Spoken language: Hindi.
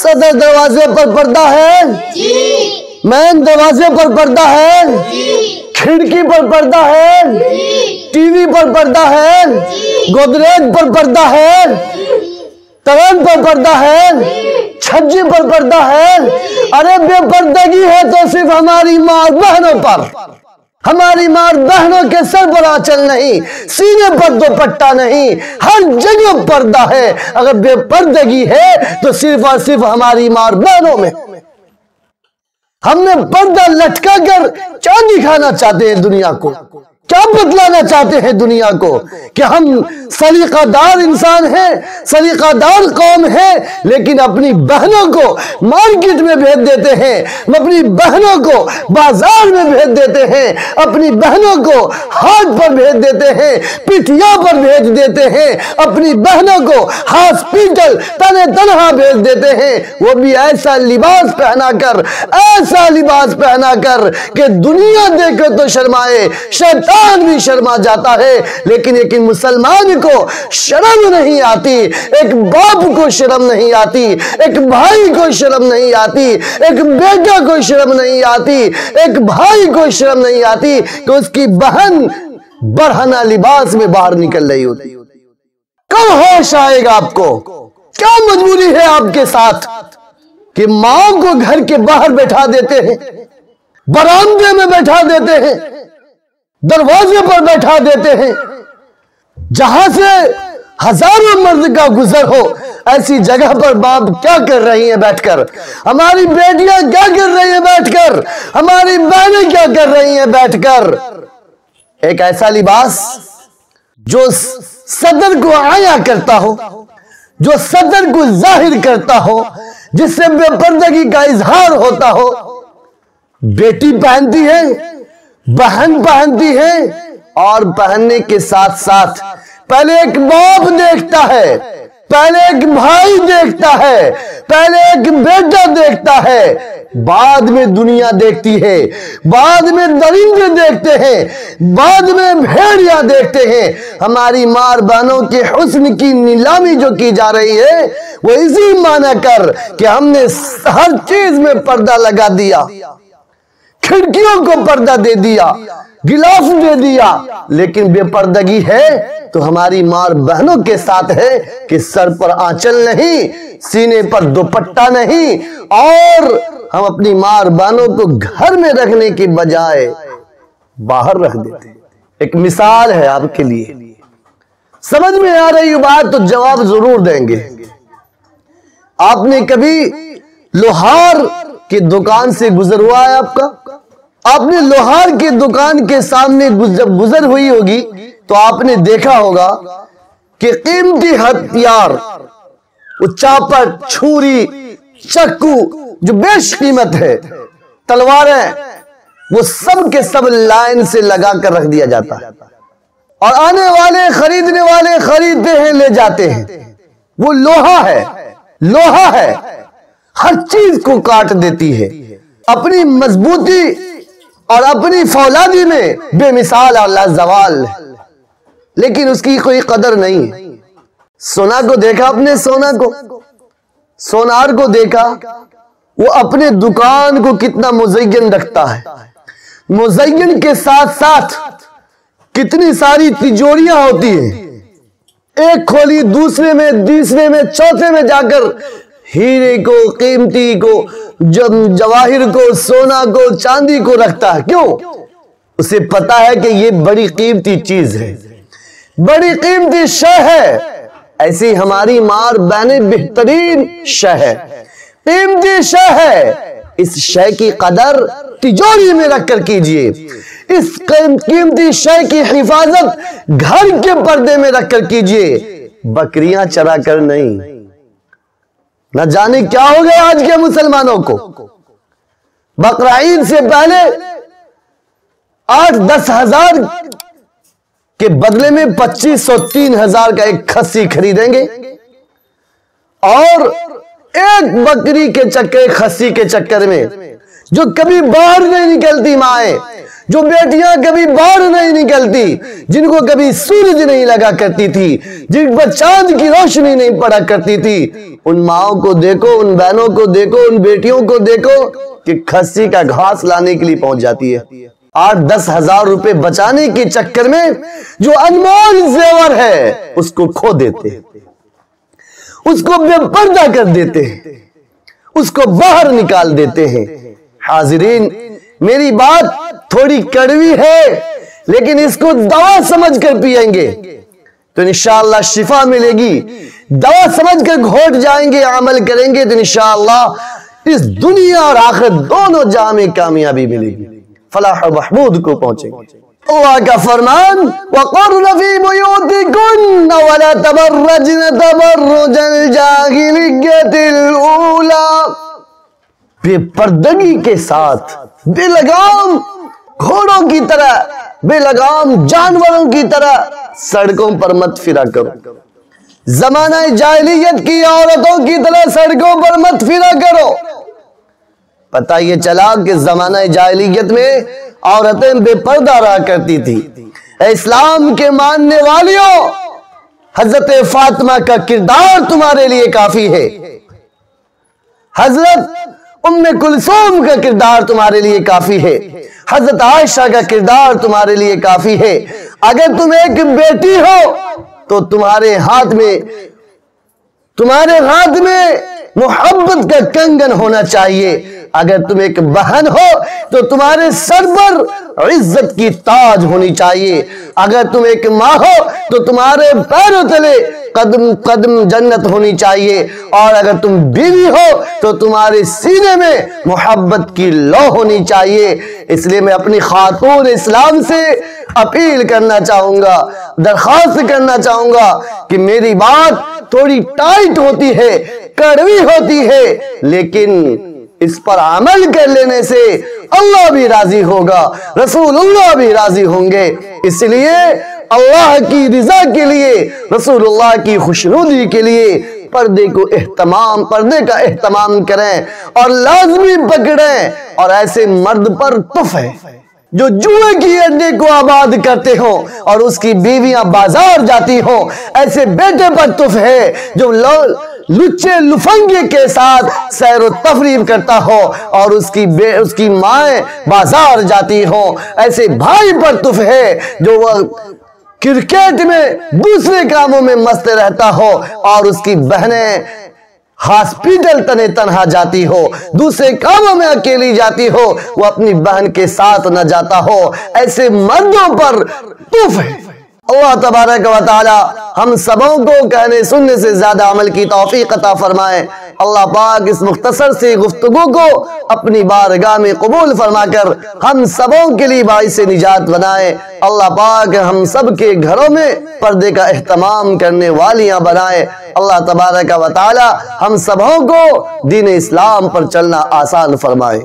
सदर दरवाजे पर पर्दा है जी। मेन दरवाजे पर पर्दा है जी। खिड़की पर पर्दा है जी। टीवी पर पर्दा है जी। गोदरेज पर पर्दा है जी। तवन पर पर्दा है, छज्जे पर पर्दा है। अरे बेपर्दगी है तो सिर्फ हमारी माँ बहनों पर, हमारी माँ बहनों के सर पर आंचल नहीं, सीने पर दुपट्टा नहीं, हर जगह पर्दा है। अगर बेपर्दगी है तो सिर्फ और सिर्फ हमारी माँ बहनों में। हमने पर्दा लटका कर क्या दिखाना चाहते हैं दुनिया को, क्या बतलाना चाहते हैं दुनिया को कि हम सलीकादार इंसान हैं, सलीकादार कौम है, लेकिन अपनी बहनों को मार्केट में भेज देते हैं, अपनी बहनों को बाजार में भेज देते हैं, अपनी बहनों को हाट पर भेज देते हैं, पिटिया पर भेज देते हैं, अपनी बहनों को हॉस्पिटल तने तनहा भेज देते हैं, वो भी ऐसा लिबास पहनाकर, ऐसा लिबास पहनाकर कि दुनिया देखे तो शर्माए, शैतान भी शर्मा जाता है। लेकिन एक मुसलमान को शर्म नहीं आती, एक बाप को शर्म नहीं आती, एक भाई को शर्म नहीं आती, एक बेटा को शर्म नहीं आती, एक भाई को शर्म नहीं आती कि उसकी बहन बरहना लिबास में बाहर निकल रही होती। कब होश आएगा आपको? क्या मजबूरी है आपके साथ कि मां को घर के बाहर बैठा देते हैं, बरामदे में बैठा देते हैं, दरवाजे पर बैठा देते हैं, जहां से हजारों मर्द का गुजर हो, ऐसी जगह पर बाप क्या कर रही हैं बैठकर, हमारी बेटियां क्या कर रही हैं बैठकर, हमारी बहनें क्या कर रही हैं बैठकर। एक ऐसा लिबास जो सदर को आया करता हो, जो सदर को जाहिर करता हो, जिससे बेपर्दगी का इजहार होता हो, बेटी पहनती है, बहन पहनती है, और पहनने के साथ साथ पहले एक बाप देखता है, पहले एक भाई देखता है, पहले एक बेटा देखता है, बाद में दुनिया देखती है, बाद में दरिंदे देखते हैं, बाद में भेड़िया देखते हैं। हमारी मार बहनों के हुस्न की नीलामी जो की जा रही है वो इसी माना कर कि हमने हर चीज में पर्दा लगा दिया, खिड़कियों को पर्दा दे दिया, गिलाफ दे दिया, लेकिन बेपर्दगी है तो हमारी मार बहनों के साथ है कि सर पर आंचल नहीं, सीने पर दुपट्टा नहीं, और हम अपनी मार बहनों को घर में रखने की बजाय बाहर रख देते हैं। एक मिसाल है आपके लिए, समझ में आ रही बात तो जवाब जरूर देंगे। आपने कभी लोहार की दुकान से गुजर हुआ है आपका? आपने लोहार की दुकान के सामने जब गुजर हुई होगी तो आपने देखा होगा कि कीमती हथियार, वो चापट, छुरी, चाकू जो बेशकीमत है, तलवारें, वो सब के सब लाइन से लगा कर रख दिया जाता है, और आने वाले खरीदने वाले खरीदते हैं, ले जाते हैं। वो लोहा है, लोहा है, हर चीज को काट देती है, अपनी मजबूती और अपनी फौलादी में बेमिसाल और लाजवाल, लेकिन उसकी कोई कदर नहीं है। सोना को देखा आपने, सोना को, सोनार को देखा, वो अपने दुकान को कितना मुज़य्यन रखता है, मुज़य्यन के साथ साथ कितनी सारी तिजोरियां होती हैं, एक खोली दूसरे में, तीसरे में, चौथे में जाकर हीरे को, कीमती को, जवाहिर को, सोना को, चांदी को रखता है। क्यों? उसे पता है कि ये बड़ी कीमती चीज है, बड़ी कीमती शय है। ऐसी हमारी मार बहनें बेहतरीन शय है, कीमती शय है। इस शय की कदर तिजोरी में रखकर कीजिए, इस कीमती शय की हिफाजत घर के पर्दे में रखकर कीजिए, बकरियां चरा कर नहीं। न जाने क्या हो गया आज के मुसलमानों को, बकरा ईद से पहले 8-10 हजार के बदले में 2500-3 हजार का एक खस्सी खरीदेंगे, और एक बकरी के चक्कर, खस्सी के चक्कर में जो कभी बाहर नहीं निकलती माए, जो बेटियां कभी बाहर नहीं निकलती, जिनको कभी सूरज नहीं लगा करती थी, जिन पर चांद की रोशनी नहीं पड़ा करती थी, उन माओं को देखो, उन बहनों को देखो, उन बेटियों को देखो कि खस्सी का घास लाने के लिए पहुंच जाती है। 8-10 हजार रुपए बचाने के चक्कर में जो अनमोल जेवर है उसको खो देते हैं, उसको बेपर्दा कर देते हैं, उसको बाहर निकाल देते हैं। हाजिरीन, मेरी बात थोड़ी कड़वी है, लेकिन इसको दवा समझकर पिएंगे तो इंशाअल्लाह शिफा मिलेगी। दवा समझकर घोट जाएंगे, अमल करेंगे तो इंशाअल्लाह इस दुनिया और आखिरत दोनों जहां में कामयाबी मिलेगी, फलाह महमूद को पहुंचेंगे। अल्लाह का फरमान, वक़ुर्न फ़ी बुयूतिकुन्न वला तबर्रजन तबर्रुजल जाहिलिय्यतिल ऊला। बेपर्दगी के साथ, बेलगाम घोड़ों की तरह, बेलगाम जानवरों की तरह सड़कों पर मत फिरा करो। ज़माना जाहिलियत की औरतों की तरह सड़कों पर मत फिरा करो। पता ये चला कि ज़माना जाहिलियत में औरतें बेपर्दा रहा करती थी। इस्लाम के मानने वालियों, हजरत फातिमा का किरदार तुम्हारे लिए काफी है, हजरत उम्मे कुलसूम का किरदार तुम्हारे लिए काफी है, हजरत आयशा का किरदार तुम्हारे लिए काफी है। अगर तुम एक बेटी हो तो तुम्हारे हाथ में मोहब्बत का कंगन होना चाहिए। अगर तुम एक बहन हो तो तुम्हारे सर पर इज्जत की ताज होनी चाहिए। अगर तुम एक माँ हो तो तुम्हारे पैरों तले कदम कदम जन्नत होनी चाहिए। और अगर तुम बीवी हो तो तुम्हारे सीने में मोहब्बत की लौ होनी चाहिए। इसलिए मैं अपनी खातून इस्लाम से अपील करना चाहूंगा, दरख्वास्त करना चाहूंगा कि मेरी बात थोड़ी टाइट होती है, कड़वी होती है, लेकिन इस पर अमल कर लेने से अल्लाह भी राजी होगा, रसूलुल्लाह भी राजी होंगे। इसलिए अल्लाह की रिजा के लिए, रसूलुल्लाह की खुशनुदी के लिए पर्दे का एहतमाम करें और लाजमी पकड़ें। और ऐसे मर्द पर तुफ है जो जुए की अड्डे को आबाद करते हो और उसकी बीवियां बाजार जाती हो। ऐसे बेटे पर तुफ है जो लुच्चे लुफंगे के साथ सैर तफरीब करता हो और उसकी माएं बाजार जाती हो। ऐसे भाई पर तुफ है जो वह क्रिकेट में दूसरे कामों में मस्त रहता हो और उसकी बहनें हॉस्पिटल तने तनहा जाती हो, दूसरे कामों में अकेली जाती हो, वो अपनी बहन के साथ न जाता हो। ऐसे मर्दों पर तुफ है। अल्लाह तबारक व तआला हम सबों को कहने सुनने से ज्यादा अमल की तौफीक अता फरमाए। अल्लाह पाक इस मुख्तसर से गुफ्तगू को अपनी बारगाह में कबूल फरमाकर हम सबों के लिए बाइस निजात बनाए। अल्लाह पाक हम सब के घरों में पर्दे का एहतमाम करने वालियां बनाए। अल्लाह तबारक व तआला हम सबों को दीन इस्लाम पर चलना आसान फरमाए।